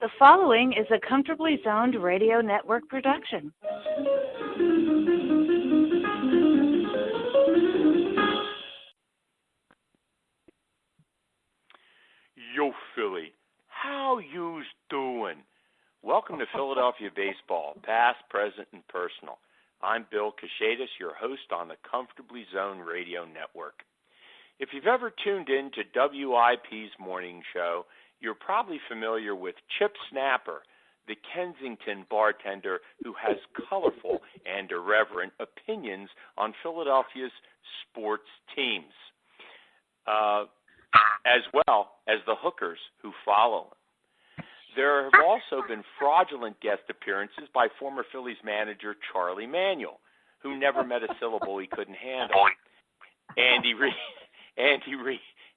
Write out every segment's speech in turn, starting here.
The following is a Comfortably Zoned Radio Network production. Yo, Philly, how you's doing? Welcome to Philadelphia Baseball, past, present, and personal. I'm Bill Kashatus, your host on the Comfortably Zoned Radio Network. If you've ever tuned in to WIP's morning show, you're probably familiar with Chip Snapper, the Kensington bartender who has colorful and irreverent opinions on Philadelphia's sports teams, as well as the hookers who follow him. There have also been fraudulent guest appearances by former Phillies manager Charlie Manuel, who never met a syllable he couldn't handle.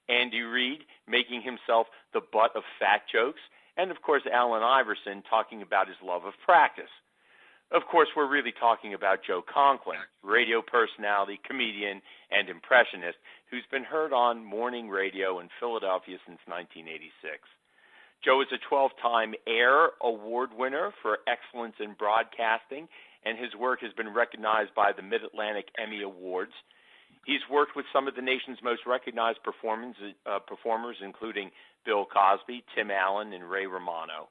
Andy Reid making himself the butt of fat jokes, and of course Allen Iverson talking about his love of practice. Of course, we're really talking about Joe Conklin, radio personality, comedian, and impressionist, who's been heard on morning radio in Philadelphia since 1986. Joe is a 12-time AIR Award winner for excellence in broadcasting, and his work has been recognized by the Mid-Atlantic Emmy Awards. He's worked with some of the nation's most recognized performers, including Bill Cosby, Tim Allen, and Ray Romano.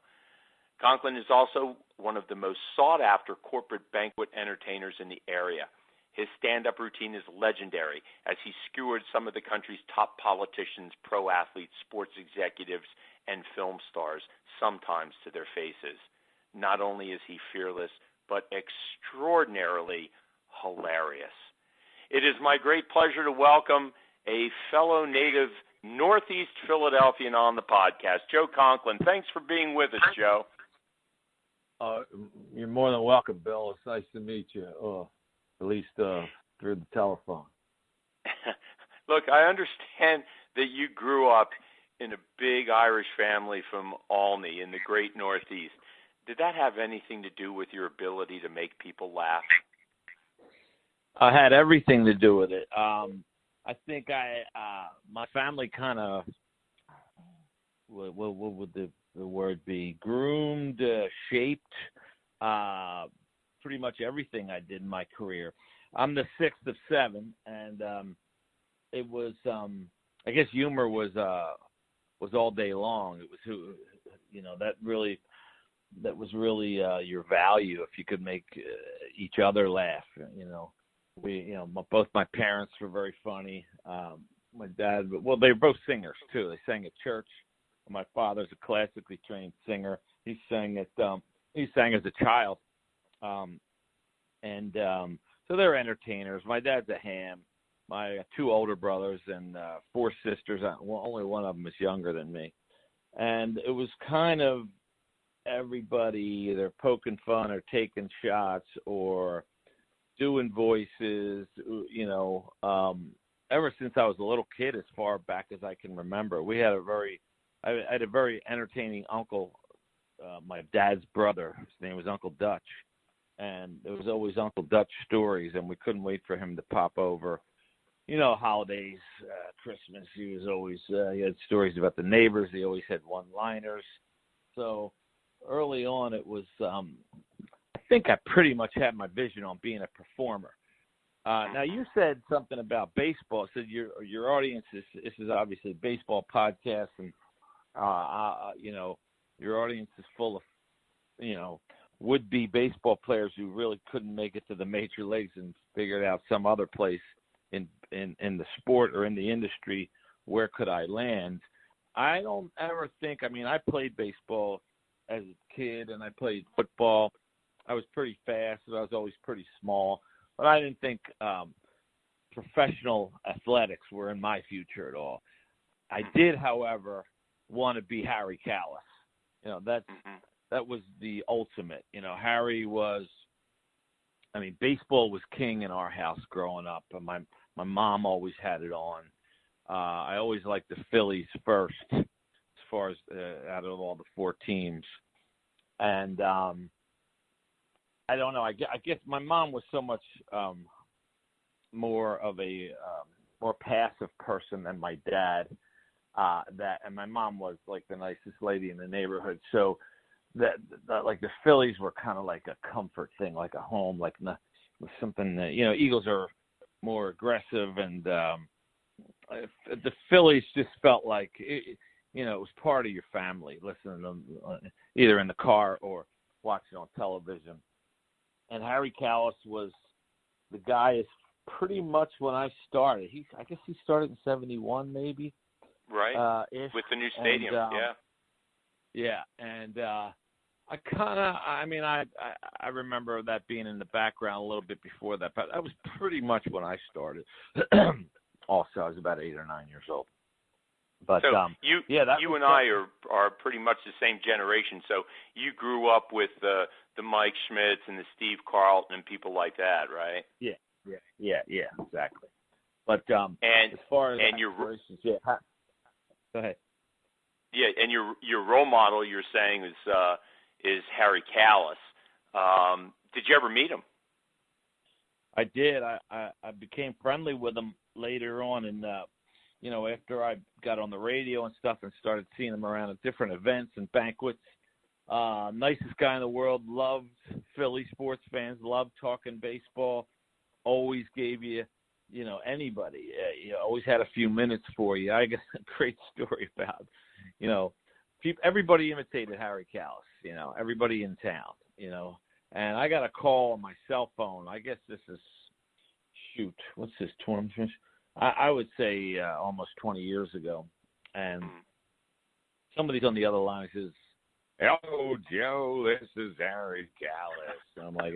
Conklin is also one of the most sought-after corporate banquet entertainers in the area. His stand-up routine is legendary as he skewered some of the country's top politicians, pro athletes, sports executives, and film stars, sometimes to their faces. Not only is he fearless, but extraordinarily hilarious. It is my great pleasure to welcome a fellow native Northeast Philadelphian on the podcast, Joe Conklin. Thanks for being with us, Joe. You're more than welcome, Bill. It's nice to meet you, at least through the telephone. Look, I understand that you grew up in a big Irish family from Olney in the great Northeast. Did that have anything to do with your ability to make people laugh? I had everything to do with it. I think my family kind of, what would the word be? Groomed, shaped, pretty much everything I did in my career. I'm the sixth of seven, and it was, I guess, humor was all day long. It was that was really your value if you could make each other laugh. Both my parents were very funny. My dad, they were both singers too. They sang at church. My father's a classically trained singer. He sang as a child, so they're entertainers. My dad's a ham. My two older brothers and four sisters. Only one of them is younger than me, and it was kind of everybody either poking fun or taking shots or doing voices, ever since I was a little kid, as far back as I can remember. I had a very entertaining uncle, my dad's brother. His name was Uncle Dutch, and there was always Uncle Dutch stories, and we couldn't wait for him to pop over. Holidays, Christmas, he was always, he had stories about the neighbors. He always had one-liners. So early on, it was, I think I pretty much had my vision on being a performer. Now, you said something about baseball. Said your audience this is obviously a baseball podcast, and your audience is full of would-be baseball players who really couldn't make it to the major leagues and figured out some other place in the sport or in the industry where could I land. I don't ever think. I played baseball as a kid, and I played football. I was pretty fast, and I was always pretty small. But I didn't think professional athletics were in my future at all. I did, however, want to be Harry Kalas. That was the ultimate. Harry was. Baseball was king in our house growing up, and my mom always had it on. I always liked the Phillies first, as far as out of all the four teams, and I don't know. I guess my mom was so much more of a more passive person than my dad. And my mom was like the nicest lady in the neighborhood. So like the Phillies were kind of like a comfort thing, like a home, like something that, Eagles are more aggressive, and the Phillies just felt like it was part of your family, listening to them either in the car or watching on television. And Harry Kalas was the guy is pretty much when I started. I guess he started in 71 maybe. Right. With the new stadium, Yeah, and I remember that being in the background a little bit before that, but that was pretty much when I started. Also, I was about 8 or 9 years old. But so you and I are pretty much the same generation. So you grew up with the Mike Schmitz and the Steve Carlton and people like that, right? Yeah, exactly. But and as far as your go ahead. Yeah, and your role model, you're saying, is Harry Kalas. Did you ever meet him? I did. I became friendly with him later on, and after I got on the radio and stuff and started seeing him around at different events and banquets. Nicest guy in the world. Loved Philly sports fans. Loved talking baseball. Always gave you, anybody. Always had a few minutes for you. I got a great story about. Everybody imitated Harry Kalas, everybody in town, and I got a call on my cell phone. I guess this is, what's this, 20? I would say almost 20 years ago. And somebody's on the other line says, "Hello, Joe, this is Harry Kalas." And I'm like,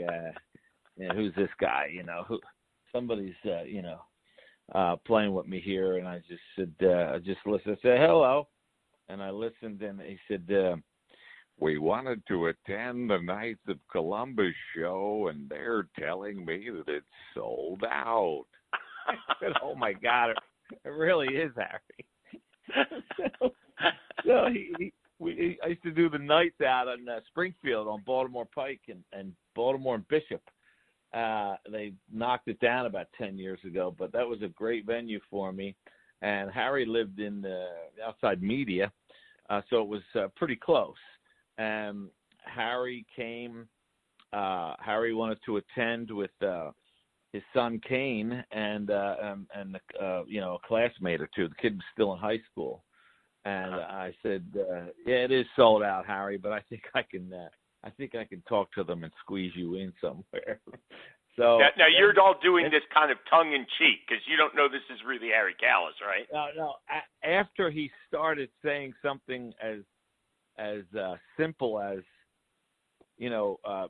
who's this guy? Somebody's, playing with me here. And I just said, I just listened. I said, "Hello." And I listened, and he said, "We wanted to attend the Knights of Columbus show, and they're telling me that it's sold out." I said, "Oh, my God, it really is, Harry." So I used to do the nights out in Springfield on Baltimore Pike and Baltimore and Bishop. They knocked it down about 10 years ago, but that was a great venue for me. And Harry lived in outside Media, so it was pretty close. Harry came. Harry wanted to attend with his son Kane and a classmate or two. The kid was still in high school, and I said, "Yeah, it is sold out, Harry, but I think I can talk to them and squeeze you in somewhere." So now you're all doing this kind of tongue in cheek because you don't know this is really Harry Kalas, right? No. After he started saying something as simple as,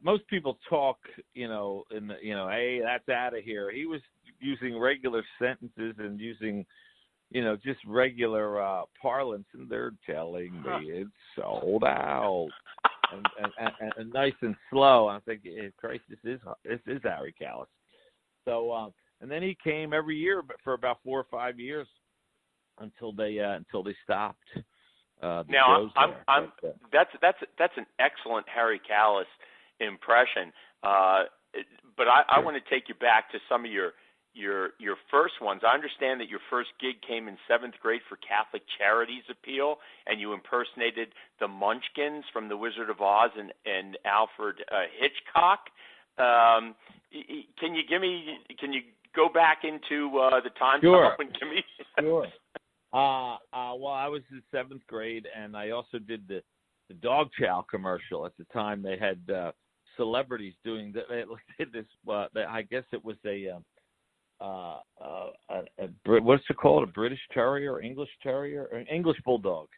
most people talk, "Hey, that's out of here." He was using regular sentences and using, just regular parlance, and they're telling me it's sold out. And nice and slow. I'm thinking, Christ, this is Harry Kalas. So, and then he came every year, but for about 4 or 5 years until they stopped. Now, that's an excellent Harry Kalas impression. But I want to take you back to some of your first ones. I understand that your first gig came in 7th grade for Catholic Charities Appeal, and you impersonated the Munchkins from The Wizard of Oz and Alfred Hitchcock. Can you go back into the time? Sure. Give me. Sure. Well, I was in 7th grade, and I also did the Dog Chow commercial. At the time, they had celebrities doing that. They did this. I guess it was what's it called? A British Terrier, English Terrier, or an English Bulldog,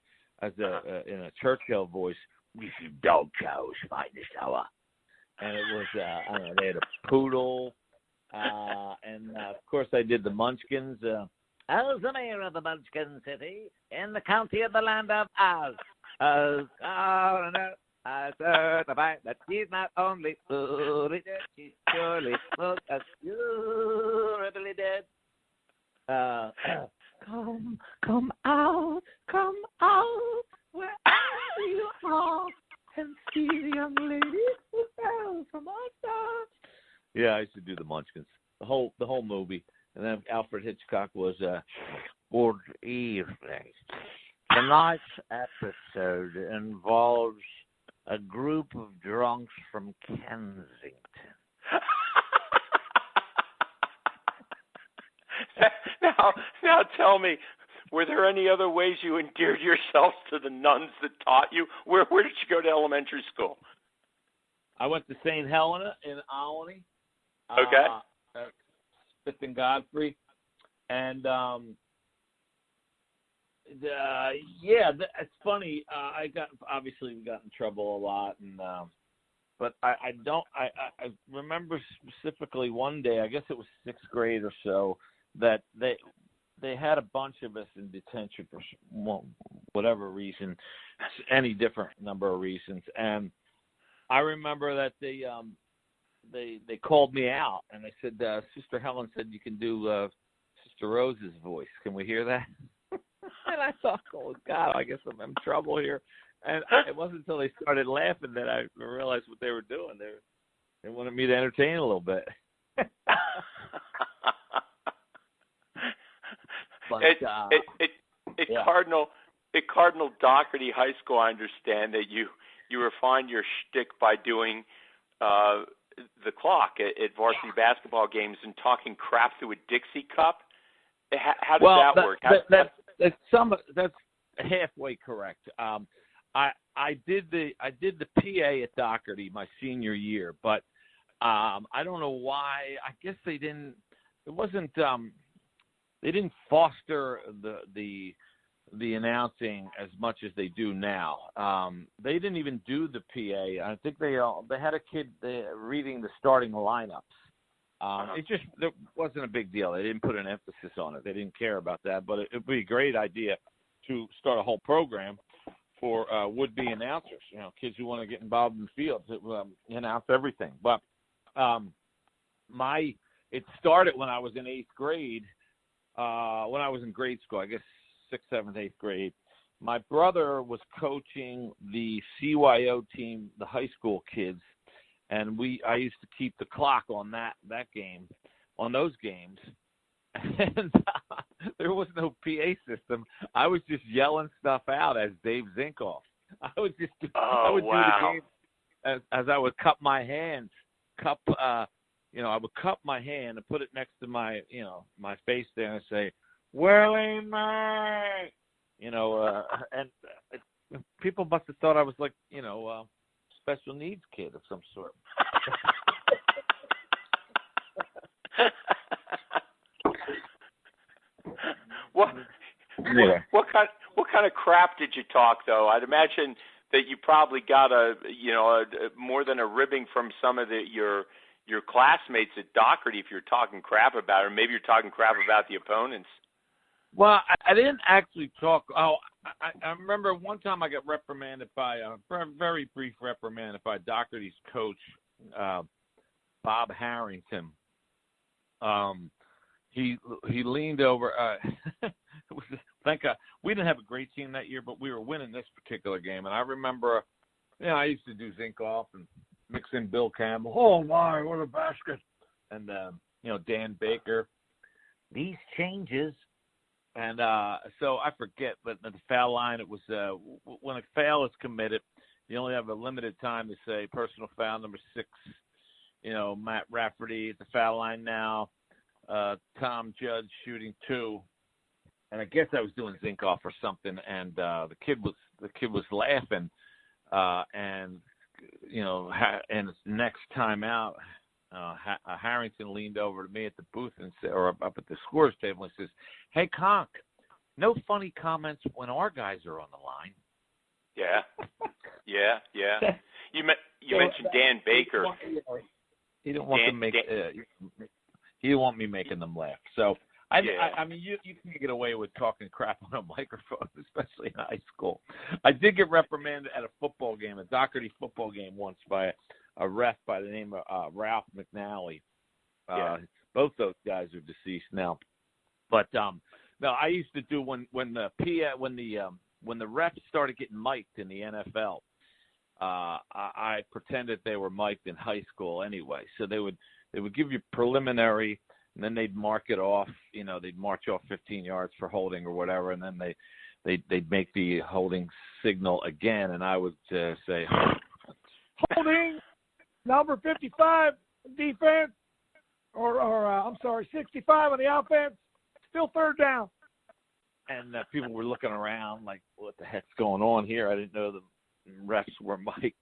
as in a Churchill voice. "This is Dog Chow's finest hour," and it was they had a poodle, and of course I did the Munchkins. "As the mayor of the Munchkin City in the county of the land of Oz, as coroner, I certify that she's not only fully dead, she's surely most assuredly dead. Come out, wherever you are, and see the young lady who fell from our stars." Yeah, I used to do the Munchkins, the whole movie. And then Alfred Hitchcock was good evening. Tonight's episode involves a group of drunks from Kensington. Now tell me, were there any other ways you endeared yourselves to the nuns that taught you? Where did you go to elementary school? I went to St. Helena in Olney. Okay. Smith and Godfrey. And, it's funny. We got in trouble a lot, and but I remember specifically one day, I guess it was 6th grade or so, that they had a bunch of us in detention for whatever reason, any different number of reasons, and I remember that they called me out, and they said, Sister Helen said you can do Sister Rose's voice. Can we hear that? And I thought, oh, God, I guess I'm in trouble here. And it wasn't until they started laughing that I realized what they were doing. They wanted me to entertain a little bit. But, at Cardinal Doherty High School, I understand that you refined your shtick by doing the clock at varsity basketball games and talking crap through a Dixie cup. How does that work? That's halfway correct. I did the PA at Doherty my senior year, but I don't know why. I guess they didn't foster the announcing as much as they do now. They didn't even do the PA. I think they had a kid reading the starting lineups. There wasn't a big deal. They didn't put an emphasis on it. They didn't care about that. But it would be a great idea to start a whole program for would-be announcers. Kids who want to get involved in the field to announce everything. But it started when I was in 8th grade. When I was in grade school, I guess 6th, 7th, 8th grade, my brother was coaching the CYO team, the high school kids, and I used to keep the clock on that game, on those games, and there was no PA system. I was just yelling stuff out as Dave Zinkoff. I would do the game as I would cup my hands, I would cup my hand and put it next to my, my face there and say, Willie Mae, and people must have thought I was like, special needs kid of some sort. What kind of crap did you talk, though? I'd imagine that you probably got more than a ribbing from some of your classmates at Doherty if you're talking crap about it, or maybe you're talking crap about the opponents. Well, I didn't actually talk. I remember one time I got reprimanded by a very brief reprimanded by Doherty's coach, Bob Harrington. He leaned over. Thank God we didn't have a great team that year, but we were winning this particular game. And I remember, I used to do Zinkoff and mix in Bill Campbell. Oh my, what a basket! And Dan Baker. These changes. And so I forget, but at the foul line, it was when a foul is committed, you only have a limited time to say personal foul number 6, Matt Rafferty at the foul line now, Tom Judge shooting 2. And I guess I was doing Zinkoff or something, and the kid was laughing, and and next time out, Harrington leaned over to me at the booth and said, or up at the scores table, and says, "Hey, Conk, no funny comments when our guys are on the line." Yeah. You mentioned Dan Baker. He didn't want he didn't want me making them laugh. So I mean, you can't get away with talking crap on a microphone, especially in high school. I did get reprimanded at a football game, a Doherty football game once by a ref by the name of Ralph McNally. Both those guys are deceased now. But no, I used to do when the refs started getting mic'd in the NFL. I pretended they were mic'd in high school anyway. So they would give you preliminary, and then they'd mark it off. They'd march off 15 yards for holding or whatever, and then they'd make the holding signal again, and I would say, holding number 55 defense, or 65 on the offense. Still third down. And people were looking around like, what the heck's going on here? I didn't know the refs were mic'd.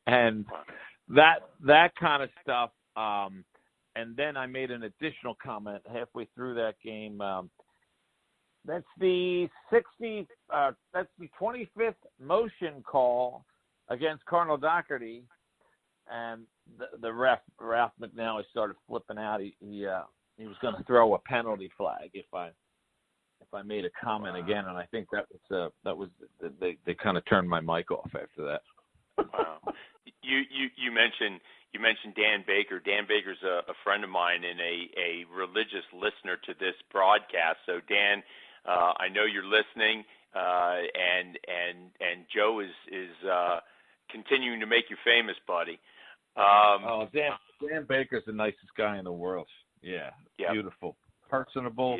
And that kind of stuff. And then I made an additional comment halfway through that game. That's the 25th motion call against Cardinal Doherty, and the ref, Ralph McNally, started flipping out. He was going to throw a penalty flag if I made a comment again, and I think that was they kind of turned my mic off after that. Wow. You mentioned Dan Baker. Dan Baker's a friend of mine and a religious listener to this broadcast. So Dan, I know you're listening, and Joe is continuing to make you famous, buddy. Dan Baker's the nicest guy in the world. Yeah, yep. Beautiful, personable.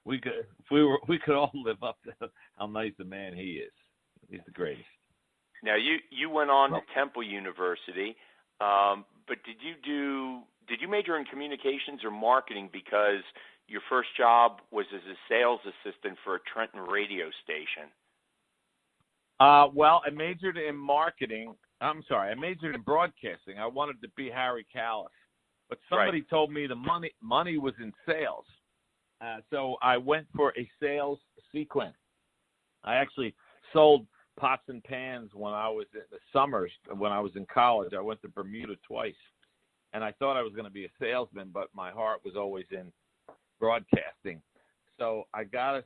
We could all live up to how nice a man he is. He's the greatest. Now you went on to Temple University, but did you major in communications or marketing, because your first job was as a sales assistant for a Trenton radio station? Well, I majored in marketing. I majored in broadcasting. I wanted to be Harry Kalas, but somebody told me the money was in sales. So I went for a sales sequence. I actually sold pots and pans when I was in the summers. When I was in college, I went to Bermuda twice, and I thought I was going to be a salesman, but my heart was always in broadcasting. So I got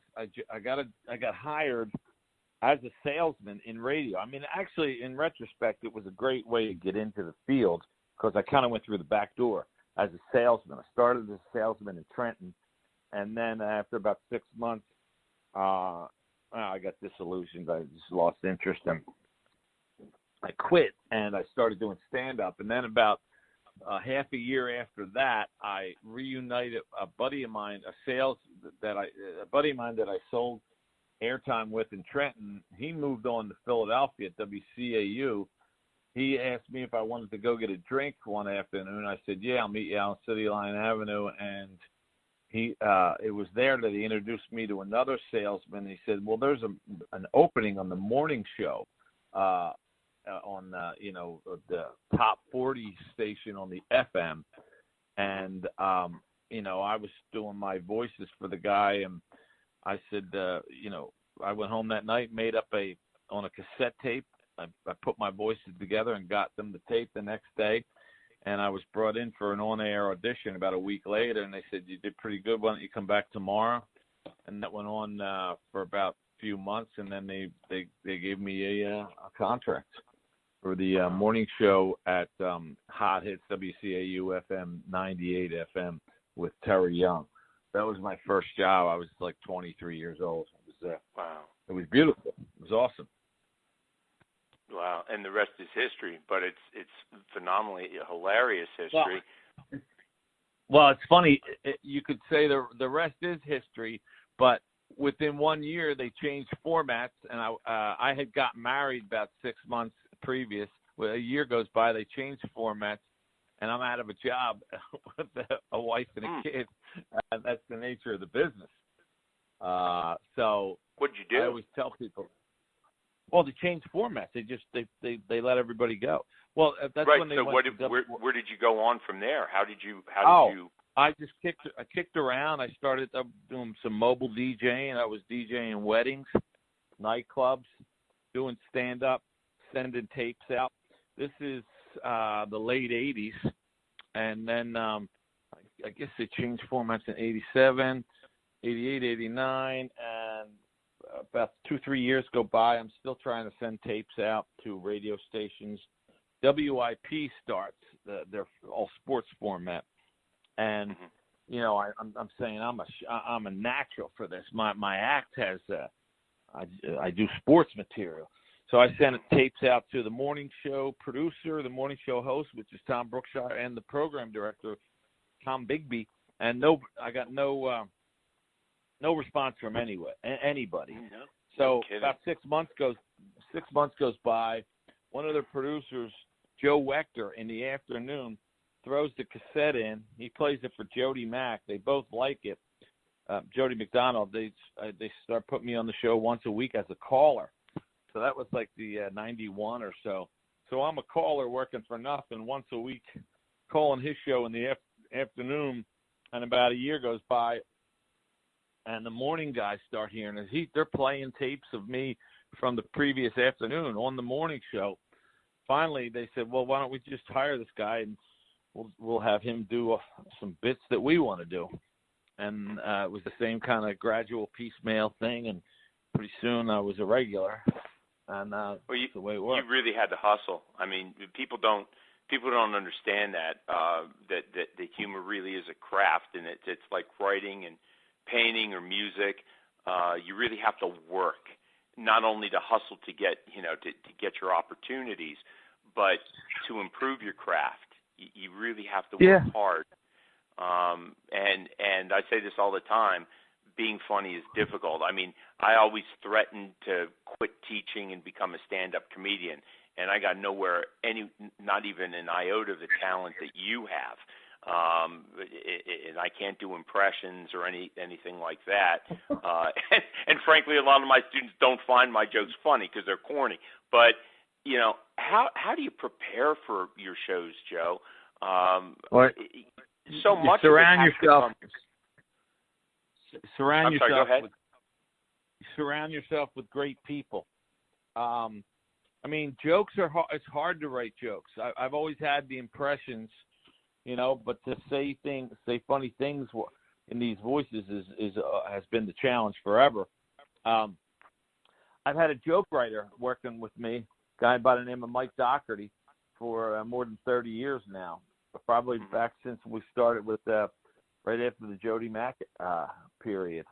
hired as a salesman in radio. I mean, actually, in retrospect, it was a great way to get into the field because I kind of went through the back door as a salesman. I started as a salesman in Trenton, and then after about 6 months, I got disillusioned. I just lost interest, and I quit, and I started doing stand-up. And then about half a year after that, I reunited a buddy of mine that I sold airtime with in Trenton. He moved on to Philadelphia at WCAU. He asked me if I wanted to go get a drink one afternoon. I said, yeah, I'll meet you out on City Line Avenue. And it was there that he introduced me to another salesman. He said, well, there's an opening on the morning show on the top 40 station on the FM. And, I was doing my voices for the guy, and I said, I went home that night, made up on a cassette tape. I put my voices together and got them the tape the next day. And I was brought in for an on-air audition about a week later, and they said, you did pretty good. Why don't you come back tomorrow? And that went on for about a few months, and then they gave me a contract for the morning show at Hot Hits WCAU FM 98 FM with Terry Young. That was my first job. I was like 23 years old. Wow. It was beautiful. It was awesome. Wow, and the rest is history, but it's phenomenally hilarious history. Well, it's funny. You could say the rest is history, but within 1 year they changed formats, and I had gotten married about 6 months previous. Well, a year goes by, they changed formats, and I'm out of a job with a wife and a kid. That's the nature of the business. So what'd you do? I always tell people. Well, they changed formats. They let everybody go. Well, that's right. When they so went where did you go on from there? How did you? I just kicked around. I started doing some mobile DJing. I was DJing weddings, nightclubs, doing stand-up, sending tapes out. This is the late 80s. And then I guess they changed formats in 87, 88, 89, and about 2-3 years go by. I'm still trying to send tapes out to radio stations. WIP starts. They're all sports format, and I'm saying I'm a natural for this. My act has I do sports material, so I send tapes out to the morning show producer, the morning show host, which is Tom Brookshire, and the program director, Tom Bigby, and I got no response from anybody. So about 6 months goes by. One of the producers, Joe Wechter in the afternoon throws the cassette in. He plays it for Jody Mack. They both like it. Jody McDonald, they start putting me on the show once a week as a caller. So that was like the 91 or so. So I'm a caller working for nothing once a week, calling his show in the afternoon. And about a year goes by, and the morning guys start hearing it. They're playing tapes of me from the previous afternoon on the morning show. Finally, they said, well, why don't we just hire this guy and we'll have him do some bits that we want to do. And it was the same kind of gradual piecemeal thing, and pretty soon I was a regular. And that's the way it worked. You really had to hustle. I mean, people don't understand that that humor really is a craft, and it's like writing and painting or music. You really have to work, not only to hustle to get to get your opportunities, but to improve your craft. You really have to work hard. And I say this all the time, being funny is difficult. I mean, I always threatened to quit teaching and become a stand-up comedian, and I got nowhere, not even an iota of the talent that you have. And I can't do impressions or anything like that. And frankly, a lot of my students don't find my jokes funny because they're corny. But, how do you prepare for your shows, Joe? So much surround yourself. Surround yourself with great people. I mean, jokes are hard. It's hard to write jokes. I've always had the impressions, but to say funny things in these voices has been the challenge forever. I've had a joke writer working with me, a guy by the name of Mike Doherty, for more than 30 years now. Probably back since we started with right after the Jody Mack period.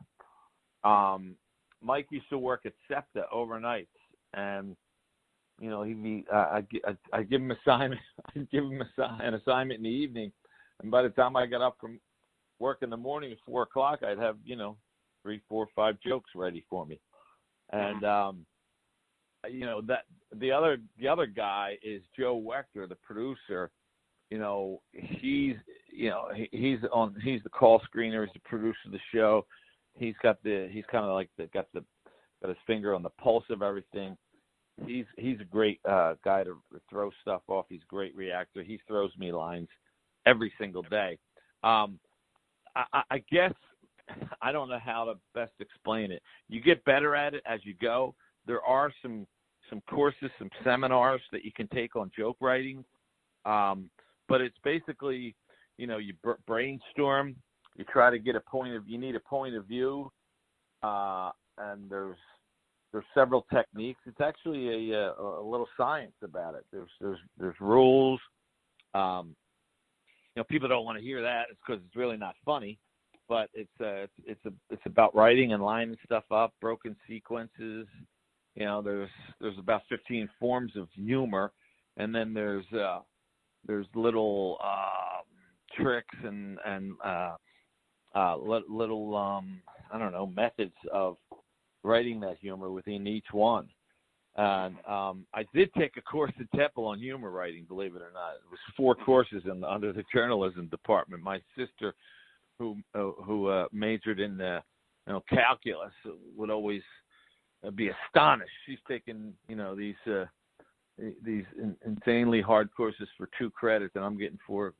Mike used to work at SEPTA overnights, and he'd be I give him assignment. I'd give him an assignment in the evening, and by the time I got up from work in the morning at 4 o'clock, I'd have 3, 4, 5 jokes ready for me. And that the other guy is Joe Wechter, the producer. He's the call screener. He's the producer of the show. He's got his finger on the pulse of everything. He's a great guy to throw stuff off. He's a great reactor. He throws me lines every single day. I guess I don't know how to best explain it. You get better at it as you go. There are some courses, some seminars that you can take on joke writing. But it's basically, you brainstorm, you try to get you need a point of view, and there's several techniques. It's actually a little science about it. There's rules. People don't want to hear that. It's because it's really not funny, but it's about writing and lining stuff up, broken sequences. There's about 15 forms of humor, and then there's little tricks and little I don't know, methods of writing that humor within each one. And I did take a course at Temple on humor writing, believe it or not. It was 4 courses under the journalism department. My sister, who majored in calculus, would always be astonished. She's taken these insanely hard courses for 2 credits, and I'm getting 4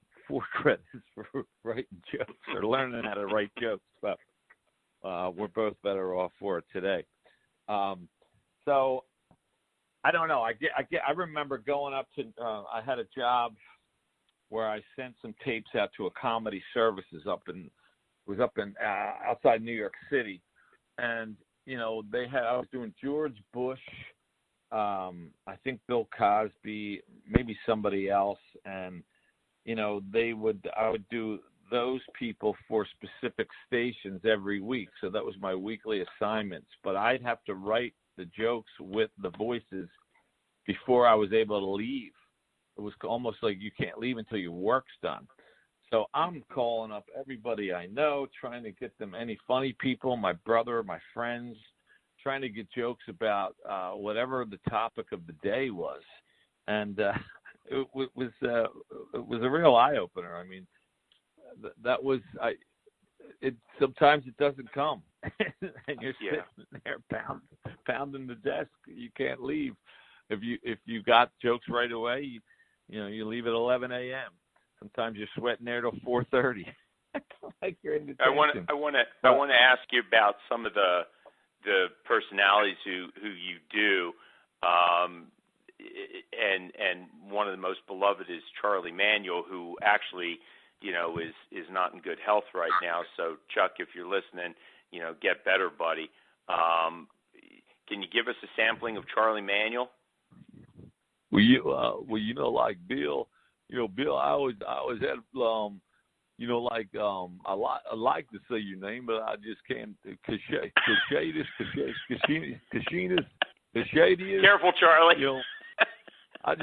credits for writing jokes or learning how to write jokes. But we're both better off for it today. So I don't know. I remember going up to. I had a job where I sent some tapes out to a comedy services outside New York City, and I was doing George Bush. I think Bill Cosby, maybe somebody else, and I would do those people for specific stations every week. So that was my weekly assignments. But I'd have to write the jokes with the voices before I was able to leave. It was almost like you can't leave until your work's done. So I'm calling up everybody I know, trying to get them any funny people, my brother, my friends, trying to get jokes about whatever the topic of the day was. And a real eye opener. I mean, that was sometimes it doesn't come, and you're sitting there pounding the desk. You can't leave. If you got jokes right away, you leave at 11 a.m. Sometimes you're sweating there till 4:30. Like you're in detention. I want to ask you about some of the personalities who you do, and one of the most beloved is Charlie Manuel, who actually is not in good health right now. So Chuck, if you're listening, get better, buddy. Can you give us a sampling of Charlie Manuel? Well, like Bill, Bill, I always had, I like to say your name, but I just can't. Kashatus. Careful, Charlie. I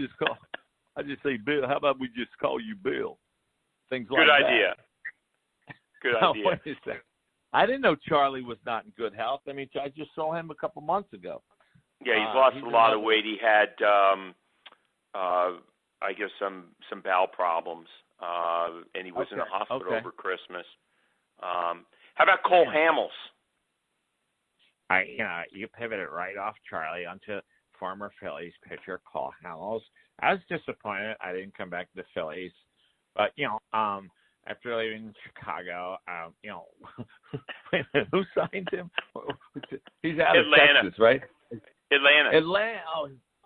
just say Bill. How about we just call you Bill? Things like Good that. idea. Good idea. What is that? I didn't know Charlie was not in good health. I mean, I just saw him a couple months ago. Yeah, he's lost a lot of weight. He had, I guess, some bowel problems, and he was in the hospital over Christmas. How about Cole Hamels? You pivoted right off Charlie onto former Phillies pitcher Cole Hamels. I was disappointed I didn't come back to the Phillies, but after leaving Chicago, wait a minute, who signed him? He's out of Texas, right? Atlanta.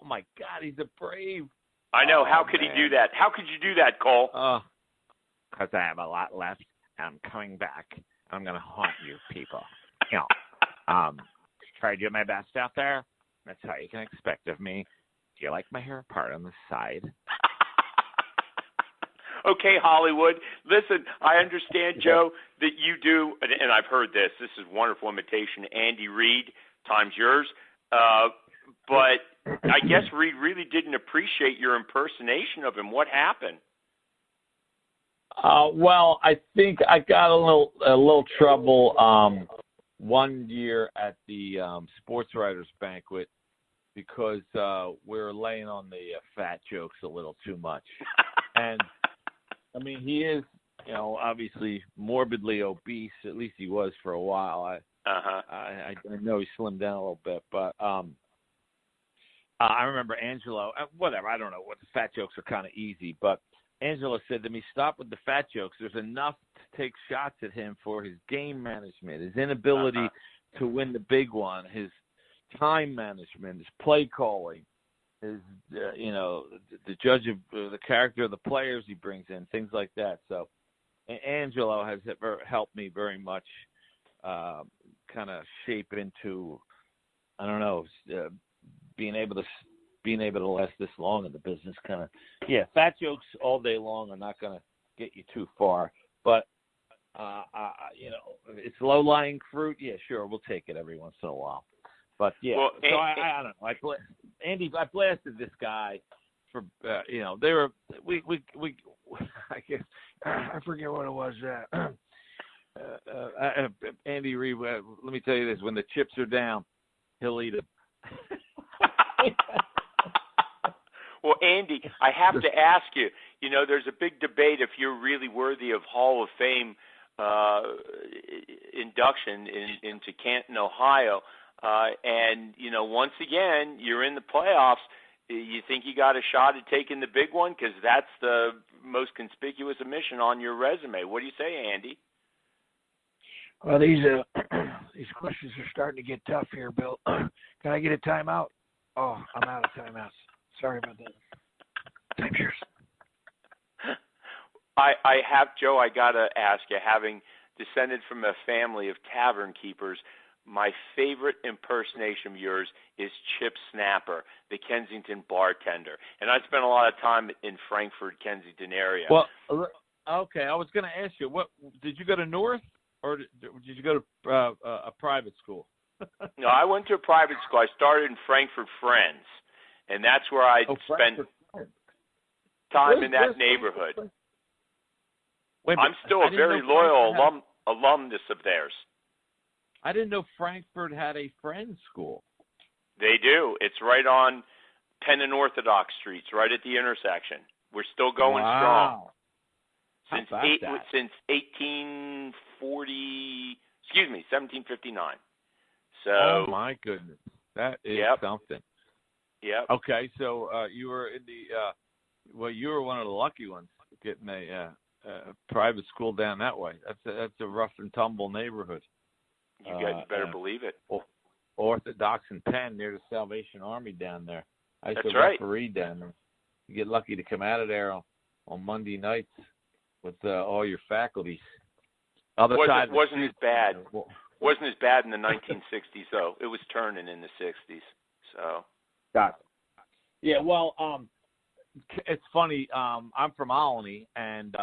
Oh my God, he's a Brave. I know. How could he do that? How could you do that, Cole? Because I have a lot left, and I'm coming back. I'm going to haunt you people. Try to do my best out there. That's how you can expect of me. Do you like my hair part on the side? Okay, Hollywood. Listen, I understand, Joe, that you do, and I've heard this. This is a wonderful imitation. Andy Reid, time's yours. But I guess Reid really didn't appreciate your impersonation of him. What happened? Well, I think I got a little trouble one year at the sports writers banquet because we were laying on the fat jokes a little too much. And I mean, he is, obviously morbidly obese. At least he was for a while. I know he slimmed down a little bit, but I remember Angelo. Whatever, I don't know. What the fat jokes are kind of easy, but Angelo said to me, "Stop with the fat jokes. There's enough to take shots at him for his game management, his inability to win the big one, his time management, his play calling." Is the judge of the character of the players he brings in, things like that. So Angelo has helped me very much kind of shape into, I don't know, being able to last this long in the business. Kind of, fat jokes all day long are not going to get you too far, but it's low-lying fruit. Yeah, sure, we'll take it every once in a while. But I don't know. I blasted this guy for they were we I guess I forget what it was. Andy Reid. Let me tell you this: when the chips are down, he'll eat them. Well, Andy, I have to ask you. There's a big debate if you're really worthy of Hall of Fame induction into Canton, Ohio. And once again, you're in the playoffs. You think you got a shot at taking the big one? Because that's the most conspicuous omission on your resume. What do you say, Andy? Well, these questions are starting to get tough here, Bill. Can I get a timeout? Oh, I'm out of timeouts. Sorry about that. Time's yours. I have, Joe, I got to ask you, having descended from a family of tavern keepers, my favorite impersonation of yours is Chip Snapper, the Kensington bartender. And I spent a lot of time in Frankfurt, Kensington area. Well, okay, I was going to ask you, what did you go to North or did you go to a private school? No, I went to a private school. I started in Frankfurt Friends, and that's where I spent time in that neighborhood. I'm still a very loyal alumnus of theirs. I didn't know Frankfurt had a Friends school. They do. It's right on Penn and Orthodox Streets, right at the intersection. We're still going strong. Since 1759. So. Oh my goodness, that is something. Yep. Okay, so you were in the you were one of the lucky ones getting a private school down that way. That's a rough and tumble neighborhood. You guys better believe it. Orthodox and Penn near the Salvation Army down there. I used to right. referee down there. You get lucky to come out of there on Monday nights with all your faculties. Wasn't as bad. Wasn't as bad in the 1960s though. It was turning in the 60s. So. Got it. Yeah. Well, it's funny. I'm from Olney, and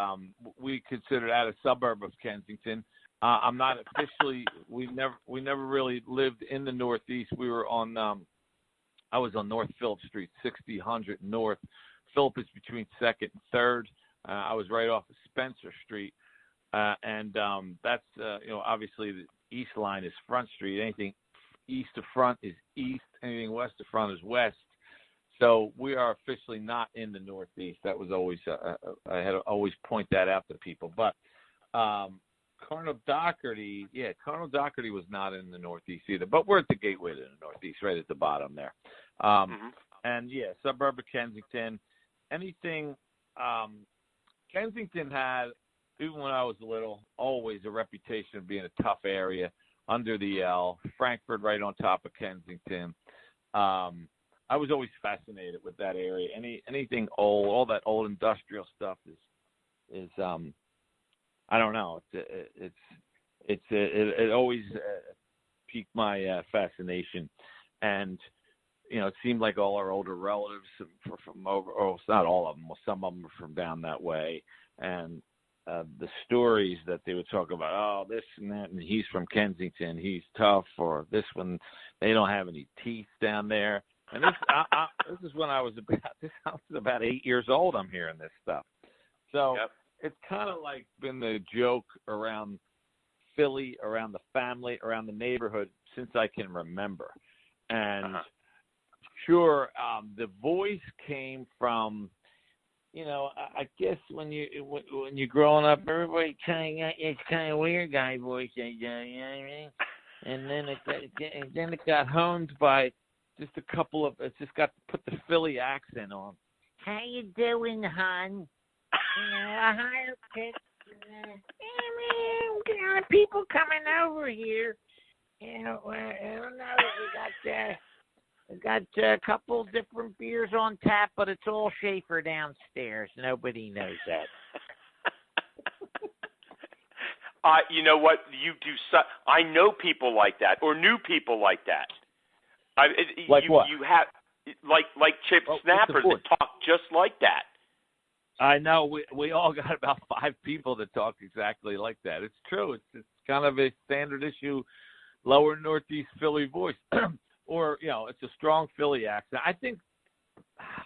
we consider that a suburb of Kensington. I'm not officially. We never really lived in the Northeast. We were on. I was on North Phillip Street, 6000 North. Phillip is between 2nd and 3rd. I was right off of Spencer Street, and that's obviously the East Line is Front Street. Anything east of Front is east. Anything west of Front is west. So we are officially not in the Northeast. That was always I had to always point that out to people. But Colonel Doherty was not in the Northeast either. But we're at the gateway to the Northeast, right at the bottom there. And yeah, suburb of Kensington. Anything Kensington had, even when I was little, always a reputation of being a tough area. Under the L, Frankfurt right on top of Kensington. I was always fascinated with that area. Anything old, all that old industrial stuff is I don't know. It always piqued my fascination, and it seemed like all our older relatives from over. Oh, it's not all of them. Well, some of them are from down that way, and the stories that they would talk about, oh, this and that, and he's from Kensington, he's tough, or this one, they don't have any teeth down there. And this, this is when I was about 8 years old. I'm hearing this stuff, so it's kind of like been the joke around Philly, around the family, around the neighborhood since I can remember. And sure, the voice came from. I guess when you're growing up, everybody kind of it's kind of weird guy voice, you know what I mean? And then it got honed by just a couple of. It's just got to put the Philly accent on. How you doing, hon? Hi, okay. People coming over here. I don't know. We got a couple different beers on tap, but it's all Schaefer downstairs. Nobody knows that. You know what? You do. I know people like that, or knew people like that. What? You have like Chip Snapper that talk just like that. I know. We all got about 5 people that talk exactly like that. It's true. It's kind of a standard issue, lower Northeast Philly voice. Or, it's a strong Philly accent. I think,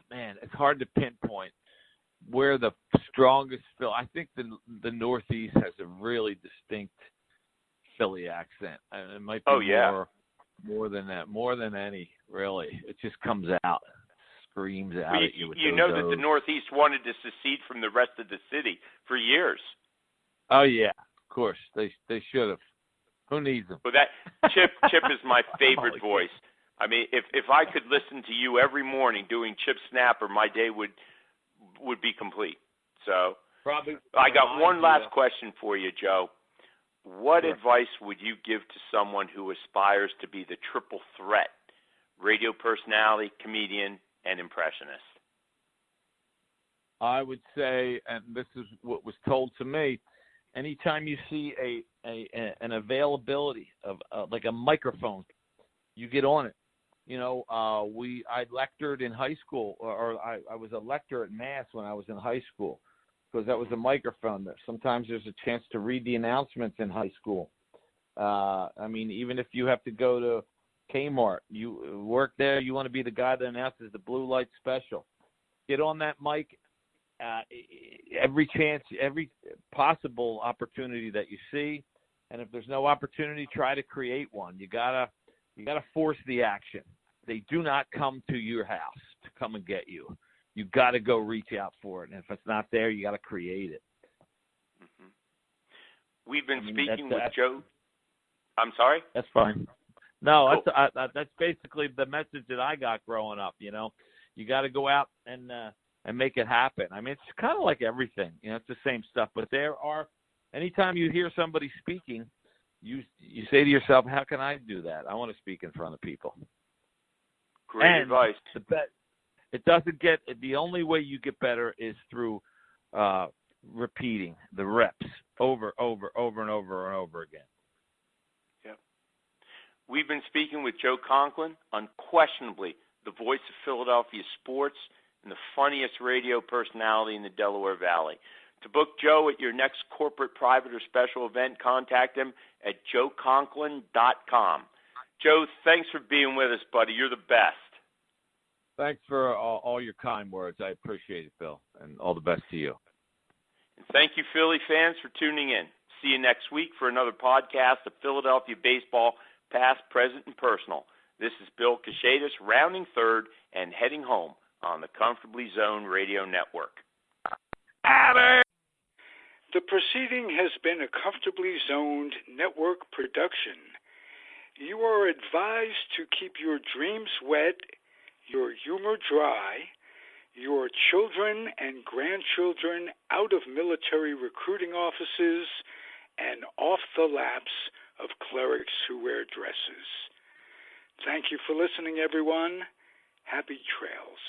man, it's hard to pinpoint where the strongest Philly. I think the Northeast has a really distinct Philly accent. And it might be more than that, more than any, really. It just comes out, screams out at you. You know that the Northeast wanted to secede from the rest of the city for years. Oh, yeah, of course. They should have. Who needs them? Well, Chip is my favorite voice. I mean, if I could listen to you every morning doing Chip Snapper, my day would be complete. So probably. I got one last question for you, Joe. What advice would you give to someone who aspires to be the triple threat, radio personality, comedian, and impressionist? I would say, and this is what was told to me, anytime you see an availability of like a microphone, you get on it. I lectured in high school, or I was a lecturer at Mass when I was in high school, because that was a microphone there. Sometimes there's a chance to read the announcements in high school. Even if you have to go to Kmart, you work there, you want to be the guy that announces the blue light special. Get on that mic. Every chance, every possible opportunity that you see, and if there's no opportunity, try to create one. You gotta force the action. they do not come to your house to come and get you. You got to go reach out for it, and if it's not there, you got to create it. Mm-hmm. We've been speaking with Joe. I'm sorry? That's fine. No, cool. that's basically the message that I got growing up. You know, you got to go out and make it happen. I mean, it's kind of like everything. You know, it's the same stuff. But anytime you hear somebody speaking, you say to yourself, how can I do that? I want to speak in front of people. Great advice. The only way you get better is through repeating the reps over and over again. Yep. We've been speaking with Joe Conklin, unquestionably the voice of Philadelphia sports and the funniest radio personality in the Delaware Valley. To book Joe at your next corporate, private, or special event, contact him at joeconklin.com. Joe, thanks for being with us, buddy. You're the best. Thanks for all your kind words. I appreciate it, Bill, and all the best to you. And thank you, Philly fans, for tuning in. See you next week for another podcast of Philadelphia baseball, past, present, and personal. This is Bill Kashatus, rounding third and heading home on the Comfortably Zoned Radio Network. Abby! The proceeding has been a Comfortably Zoned Network production. You are advised to keep your dreams wet, your humor dry, your children and grandchildren out of military recruiting offices and off the laps of clerics who wear dresses. Thank you for listening, everyone. Happy trails.